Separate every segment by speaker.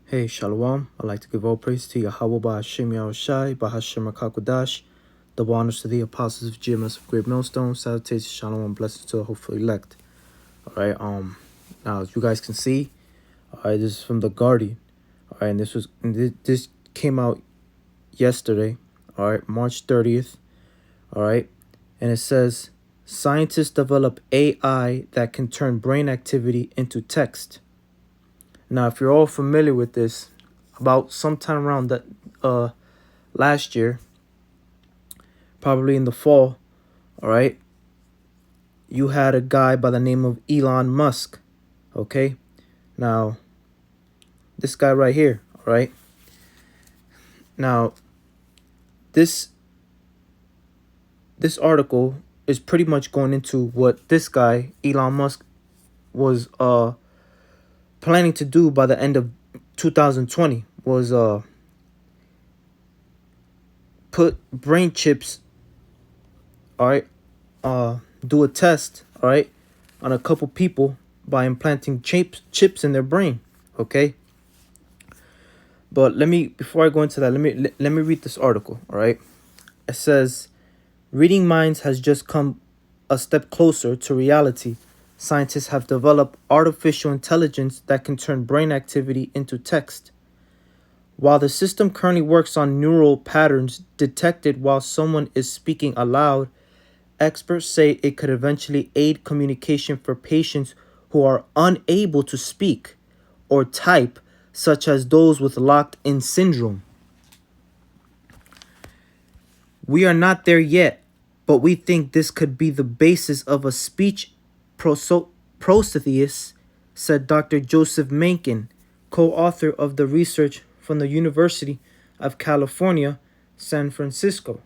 Speaker 1: Hey, Shalom. I'd like to give all praise to Yahweh Ba'Hashem Yahushai, Ba'Hashem HaKakodash, double honors to the apostles of GMS of Great Millstone, salutations, Shalom, and blessings to the hopeful elect. Alright, now as you guys can see, alright, this is from The Guardian. Alright, and this came out yesterday, alright, March 30th, alright, and it says, scientists develop AI that can turn brain activity into text. Now, if you're all familiar with this, about sometime around that last year, probably in the fall, all right, you had a guy by the name of Elon Musk, okay? Now, this guy right here, all right? Now, this article is pretty much going into what this guy, Elon Musk, was planning to do by the end of 2020, was put brain chips, all right, do a test, all right, on a couple people by implanting chips in their brain, okay? But before I go into that, let me read this article, all right? It says, reading minds has just come a step closer to reality. Scientists have developed artificial intelligence that can turn brain activity into text. While the system currently works on neural patterns detected while someone is speaking aloud, experts say it could eventually aid communication for patients who are unable to speak or type, such as those with locked-in syndrome. We are not there yet, but we think this could be the basis of a speech prosthesis, said Dr. Joseph Mencken, co-author of the research from the University of California, San Francisco.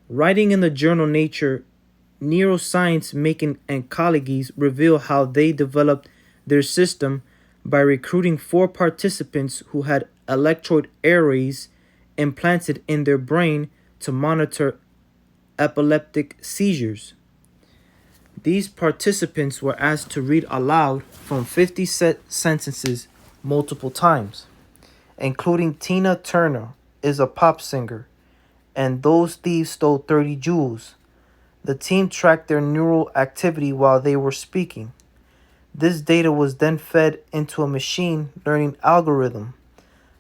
Speaker 1: Writing in the journal Nature, Neuroscience Mencken and colleagues reveal how they developed their system by recruiting 4 participants who had electrode arrays implanted in their brain to monitor epileptic seizures. These participants were asked to read aloud from 50 sentences multiple times, including Tina Turner is a pop singer, and Those Thieves Stole 30 Jewels. The team tracked their neural activity while they were speaking. This data was then fed into a machine learning algorithm,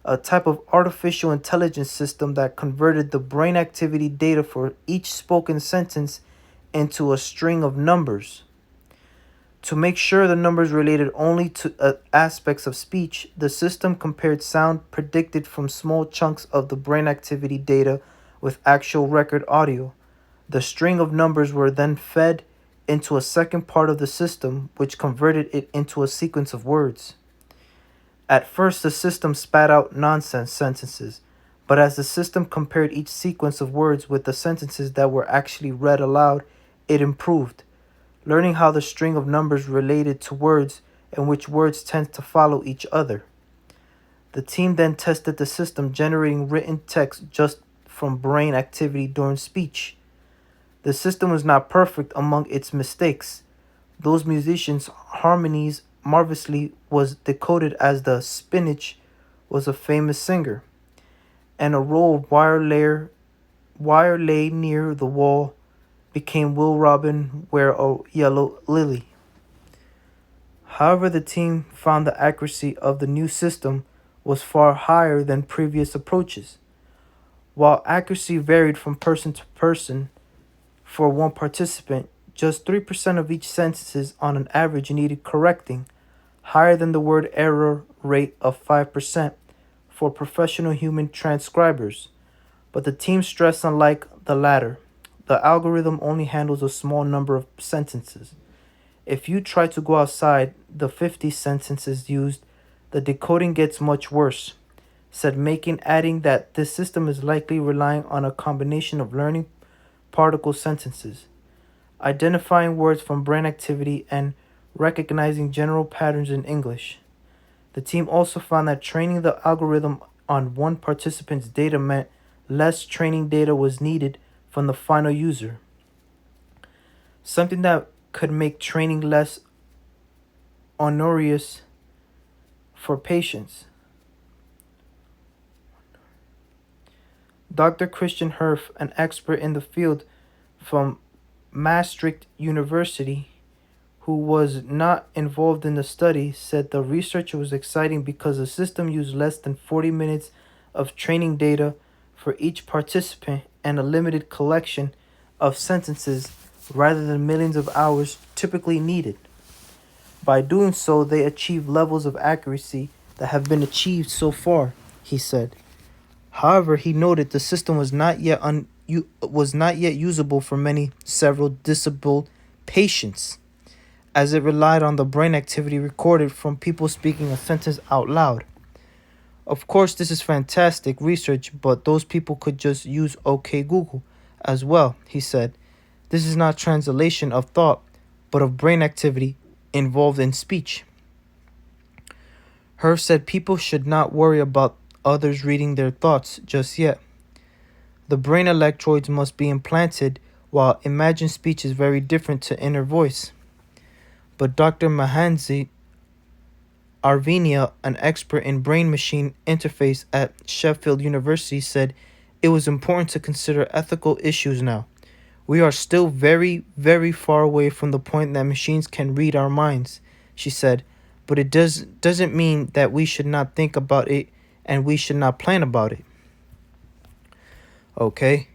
Speaker 1: a type of artificial intelligence system that converted the brain activity data for each spoken sentence into a string of numbers. To make sure the numbers related only to aspects of speech, the system compared sound predicted from small chunks of the brain activity data with actual record audio. The string of numbers were then fed into a second part of the system, which converted it into a sequence of words. At first, the system spat out nonsense sentences, but as the system compared each sequence of words with the sentences that were actually read aloud, it improved, learning how the string of numbers related to words and which words tend to follow each other. The team then tested the system generating written text just from brain activity during speech. The system was not perfect among its mistakes. Those musicians' harmonies marvelously was decoded as the spinach was a famous singer, and a roll of wire lay near the wall became Will Robin wear a yellow lily. However, the team found the accuracy of the new system was far higher than previous approaches. While accuracy varied from person to person, for one participant, just 3% of each sentences on an average needed correcting, higher than the word error rate of 5% for professional human transcribers. But the team stressed unlike the latter, the algorithm only handles a small number of sentences. If you try to go outside the 50 sentences used, the decoding gets much worse, said Mencken, adding that this system is likely relying on a combination of learning particle sentences, identifying words from brain activity, and recognizing general patterns in English. The team also found that training the algorithm on one participant's data meant less training data was needed from the final user, something that could make training less onerous for patients. Dr. Christian Herf, an expert in the field from Maastricht University, who was not involved in the study, said the research was exciting because the system used less than 40 minutes of training data for each participant and a limited collection of sentences rather than millions of hours typically needed. By doing so, they achieved levels of accuracy that have been achieved so far, he said. However, he noted the system was not yet usable for many several disabled patients, as it relied on the brain activity recorded from people speaking a sentence out loud. Of course, this is fantastic research, but those people could just use OK Google as well, he said. This is not translation of thought, but of brain activity involved in speech. Herf said people should not worry about others reading their thoughts just yet. The brain electrodes must be implanted, while imagined speech is very different to inner voice. But Dr. Mahanzi Arvinia, an expert in brain-machine interface at Sheffield University, said it was important to consider ethical issues now. We are still very, very far away from the point that machines can read our minds, she said, but it doesn't mean that we should not think about it and we should not plan about it. Okay,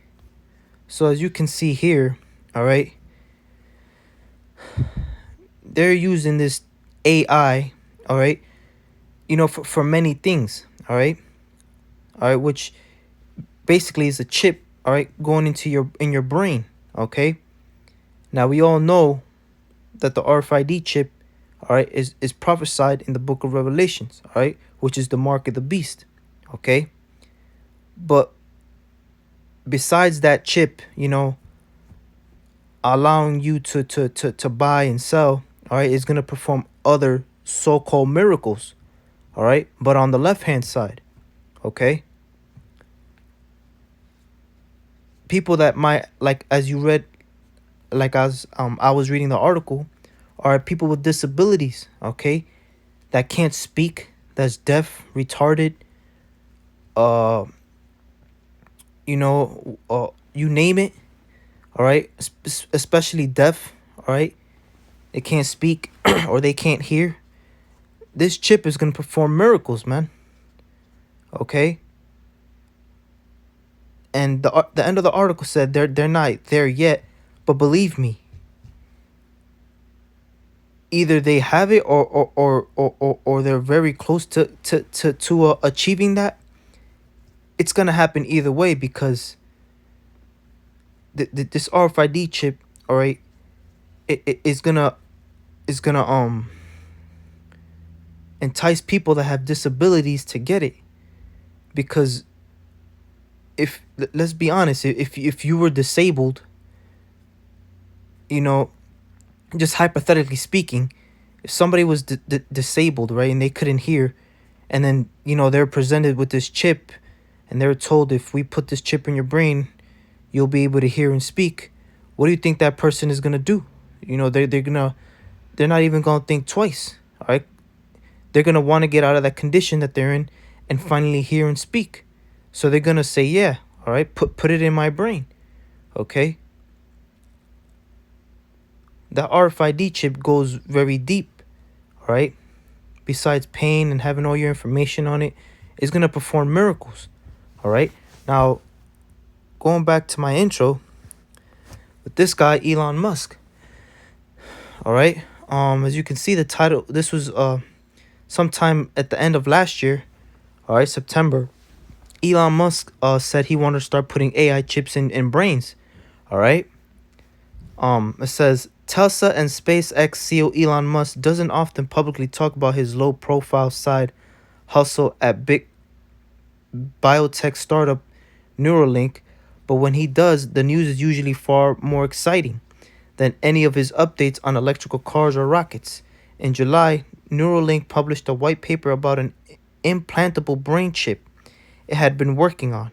Speaker 1: so as you can see here, all right, they're using this AI, all right, for many things, all right, which basically is a chip, all right, going into your brain, okay. Now we all know that the RFID chip, all right, is prophesied in the book of Revelations, all right, which is the mark of the beast, okay. But besides that chip, allowing you to buy and sell, all right, is going to perform other so-called miracles, all right, but on the left-hand side, okay, people that might, like, as you read, like as I was reading the article, are people with disabilities, okay, that can't speak, that's deaf, retarded, you name it, all right, especially deaf, all right, they can't speak or they can't hear. This chip is going to perform miracles, man, okay. And the end of the article said they're not there yet, but believe me, either they have it or they're very close to achieving that. It's gonna happen either way, because this RFID chip, all right, it is gonna entice people that have disabilities to get it, because let's be honest, if you were disabled, just hypothetically speaking, if somebody was disabled, right, and they couldn't hear, and then they're presented with this chip, and they're told, if we put this chip in your brain, you'll be able to hear and speak, what do you think that person is gonna do? They're not even gonna think twice, all right? They're gonna want to get out of that condition that they're in and finally hear and speak. So they're gonna say, yeah, all right, put it in my brain, okay? The RFID chip goes very deep, all right? Besides pain and having all your information on it, it's gonna perform miracles, all right? Now, going back to my intro with this guy, Elon Musk, all right? As you can see, the title, this was sometime at the end of last year, all right, September. Elon Musk said he wanted to start putting AI chips in brains, all right? It says, Tesla and SpaceX CEO Elon Musk doesn't often publicly talk about his low-profile side hustle at big biotech startup Neuralink, but when he does, the news is usually far more exciting than any of his updates on electrical cars or rockets. In July, Neuralink published a white paper about an implantable brain chip it had been working on,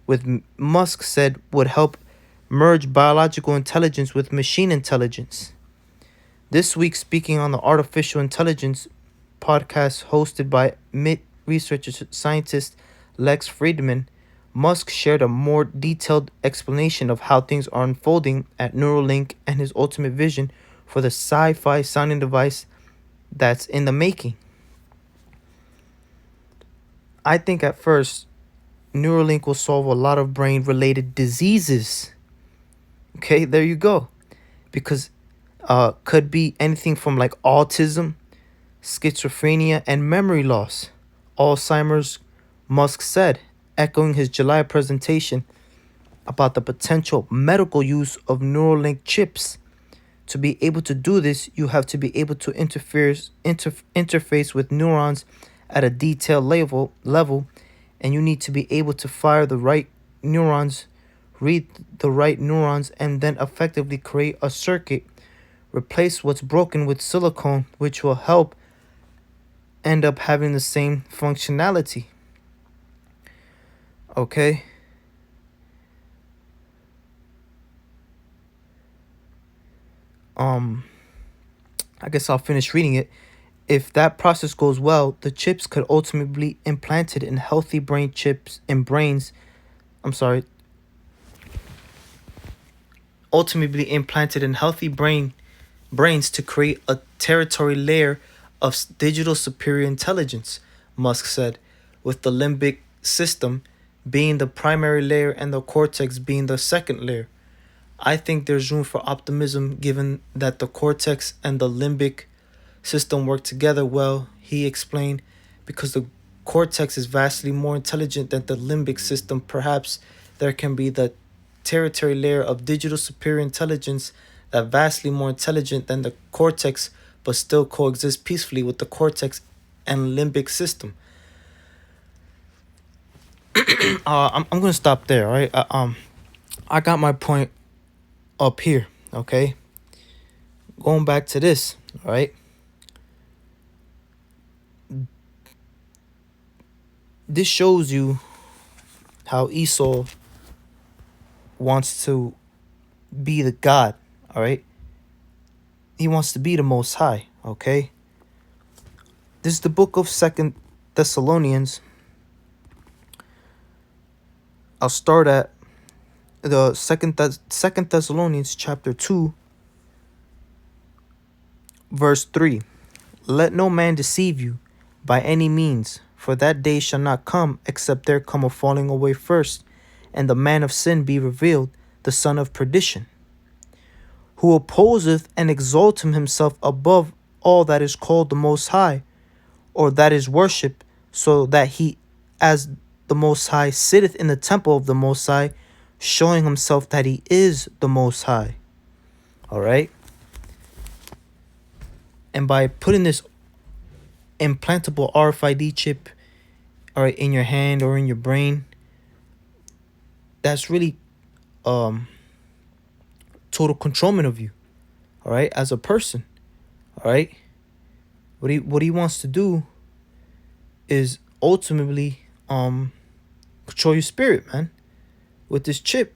Speaker 1: which Musk said would help merge biological intelligence with machine intelligence. This week, speaking on the Artificial Intelligence podcast hosted by MIT researcher scientist Lex Friedman, Musk shared a more detailed explanation of how things are unfolding at Neuralink and his ultimate vision for the sci-fi sounding device that's in the making. I think at first, Neuralink will solve a lot of brain related diseases. Okay, there you go. Because could be anything from like autism, schizophrenia, and memory loss. Alzheimer's, Musk said, echoing his July presentation about the potential medical use of Neuralink chips. To be able to do this, you have to be able to interface with neurons at a detailed level, and you need to be able to fire the right neurons, read the right neurons, and then effectively create a circuit, replace what's broken with silicone, which will help end up having the same functionality. Okay? I guess I'll finish reading it. If that process goes well, the chips could ultimately be implanted in healthy brain chips in brains. I'm sorry. Ultimately implanted in healthy brains to create a territory layer of digital superior intelligence, Musk said, with the limbic system being the primary layer and the cortex being the second layer. I think there's room for optimism given that the cortex and the limbic system work together well, he explained, because the cortex is vastly more intelligent than the limbic system. Perhaps there can be the territory layer of digital superior intelligence that vastly more intelligent than the cortex but still coexist peacefully with the cortex and limbic system. I'm gonna stop there, all right? I got my point up here, okay? Going back to this, all right? This shows you how Esau wants to be the God, all right? He wants to be the Most High, okay? This is the book of Second Thessalonians. I'll start at the Second Thessalonians chapter 2, verse 3. Let no man deceive you by any means, for that day shall not come except there come a falling away first, and the man of sin be revealed, the son of perdition, who opposeth and exalteth himself above all that is called the Most High, or that is worshipped, so that he, as the Most High, sitteth in the temple of the Most High, showing himself that he is the Most High. All right? And by putting this implantable RFID chip, all right, in your hand or in your brain, that's really total controlment of you, all right, as a person, all right? What he wants to do is ultimately control your spirit, man, with this chip,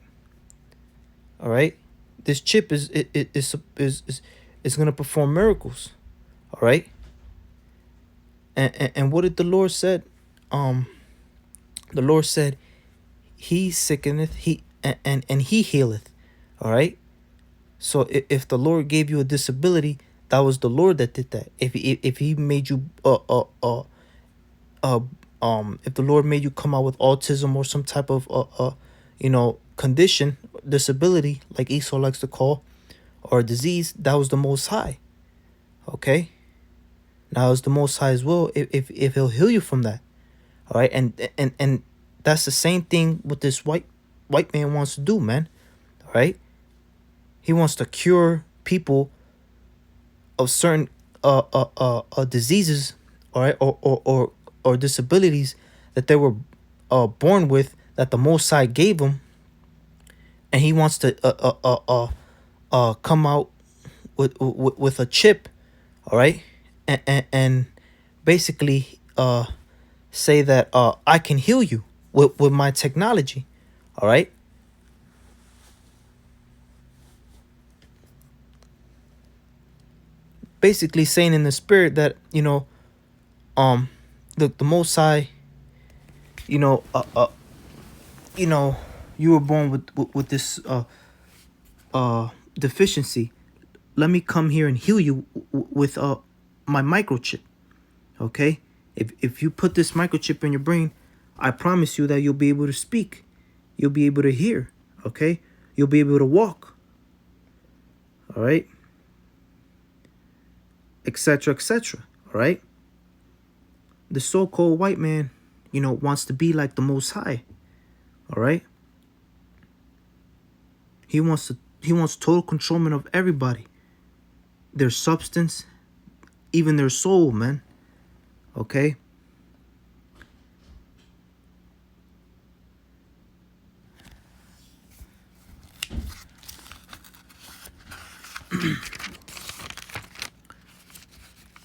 Speaker 1: all right? This chip is gonna perform miracles, all right? And what did the Lord said? The Lord said, He sickeneth, and He healeth. All right. So if the Lord gave you a disability, that was the Lord that did that. If He made you if the Lord made you come out with autism or some type of condition, disability, like Esau likes to call, or a disease, that was the Most High. Okay. Now it's the Most High's will if He'll heal you from that. All right, and that's the same thing what this white man wants to do, man. All right, he wants to cure people of certain diseases, all right, or disabilities that they were born with, that the Most High gave them, and he wants to come out with a chip, all right, and basically say that I can heal you with my technology, all right? Basically saying in the spirit that, um the Most High, you know, you know, you were born with this deficiency. Let me come here and heal you with my microchip. Okay, if you put this microchip in your brain, I promise you that you'll be able to speak, you'll be able to hear. Okay, you'll be able to walk. All right, etc., etc. All right. The so-called white man, you know, wants to be like the Most High. All right. He wants total controlment of everybody, their substance, even their soul, man. Okay.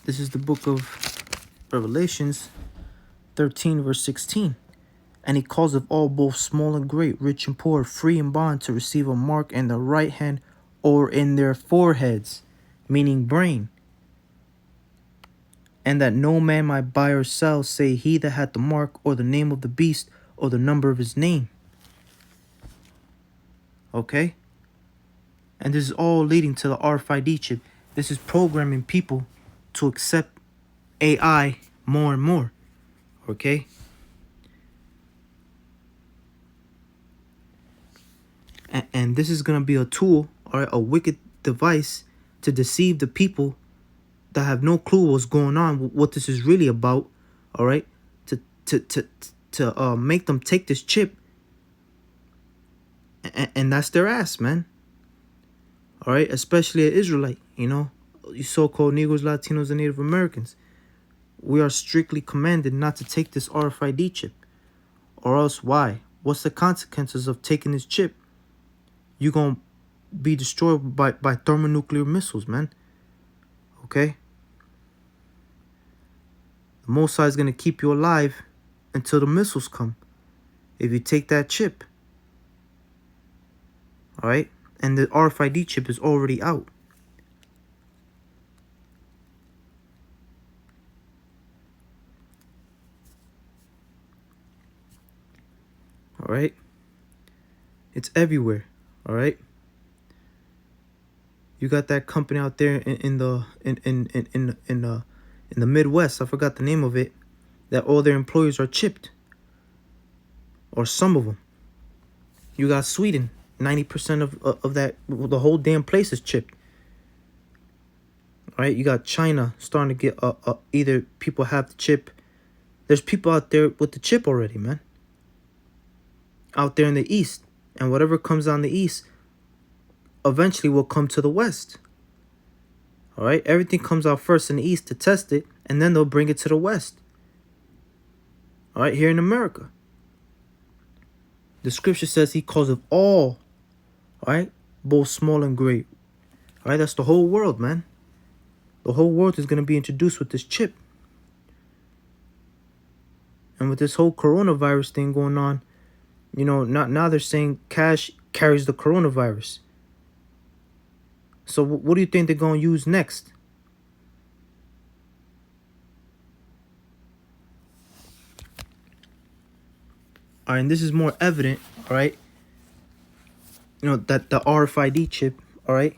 Speaker 1: This is the book of Revelations 13, verse 16. And he calls of all, both small and great, rich and poor, free and bond, to receive a mark in the right hand or in their foreheads, meaning brain. And that no man might buy or sell, say he that hath the mark, or the name of the beast, or the number of his name. Okay? And this is all leading to the RFID chip. This is programming people to accept AI more and more. Okay? And this is going to be a tool or a wicked device to deceive the people that have no clue what's going on, what this is really about. All right? To make them take this chip. And that's their ass, man. All right? Especially an Israelite, you know, you so-called Negroes, Latinos, and Native Americans. We are strictly commanded not to take this RFID chip. Or else why? What's the consequences of taking this chip? You're going to be destroyed by thermonuclear missiles, man. Okay? The Most High is going to keep you alive until the missiles come, if you take that chip. All right? And the RFID chip is already out. All right? It's everywhere. All right? You got that company out there in the Midwest. I forgot the name of it. That all their employees are chipped, or some of them. You got Sweden. 90% of that, the whole damn place is chipped. All right? You got China starting to get either people have the chip. There's people out there with the chip already, man. Out there in the East, and whatever comes on the East eventually will come to the West. All right, everything comes out first in the East to test it, and then they'll bring it to the West. All right, here in America, the scripture says he calls of all right, both small and great. All right, that's the whole world, man. The whole world is going to be introduced with this chip. And with this whole coronavirus thing going on, you know, now they're saying cash carries the coronavirus. So what do you think they're going to use next? All right, and this is more evident, all right? You know, that the RFID chip, all right,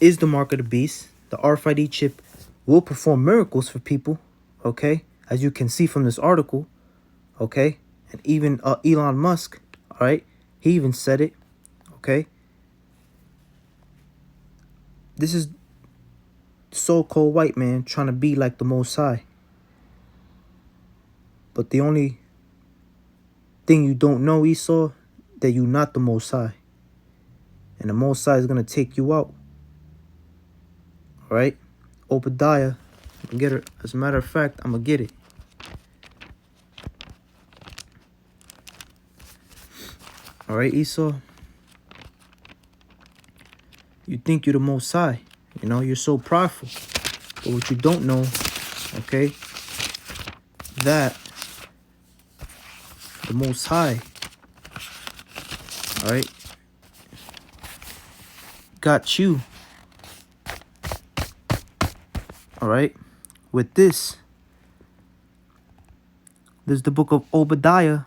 Speaker 1: is the mark of the beast. The RFID chip will perform miracles for people, okay? As you can see from this article, okay? And even Elon Musk, all right, he even said it, okay? This is so-called white man trying to be like the Most High. But the only thing you don't know, Esau, that you're not the Most High. And the Most High is going to take you out. All right? Obadiah, I'm going to get it. As a matter of fact, I'm going to get it. All right, Esau? You think you're the Most High. You know, you're so prideful. But what you don't know, okay, that the Most High, all right, got you, all right, with this This is the book of Obadiah,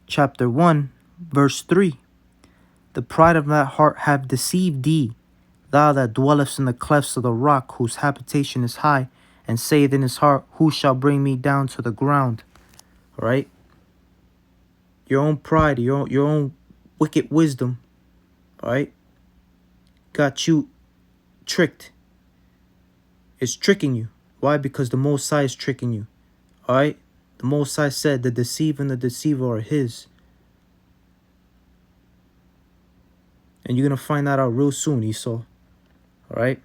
Speaker 1: chapter 1, verse 3. The pride of that heart have deceived thee, thou that dwellest in the clefts of the rock, whose habitation is high, and saith in his heart, who shall bring me down to the ground? All right? Your own pride, your own wicked wisdom, all right, got you tricked. It's tricking you. Why? Because the Most High is tricking you. All right? The Most High said the deceiver and the deceiver are his. And you're going to find that out real soon, Esau. All right?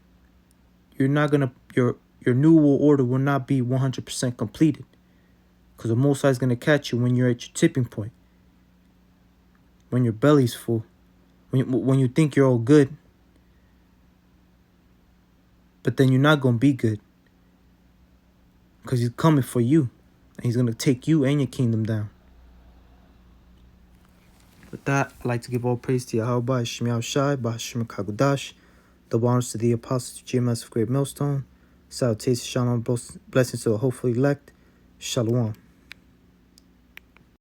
Speaker 1: You're not going to, your new world order will not be 100% completed. Because the Most High is going to catch you when you're at your tipping point. When your belly's full. When you think you're all good. But then you're not going to be good. Because he's coming for you. And he's going to take you and your kingdom down. With that, I'd like to give all praise to Yahweh, Hashem Yahushai, Bahashem Kagudash. Double honors to the apostles of GMS of Great Millstone. Salutations, shalom, blessings to the hopefully elect. Shalom.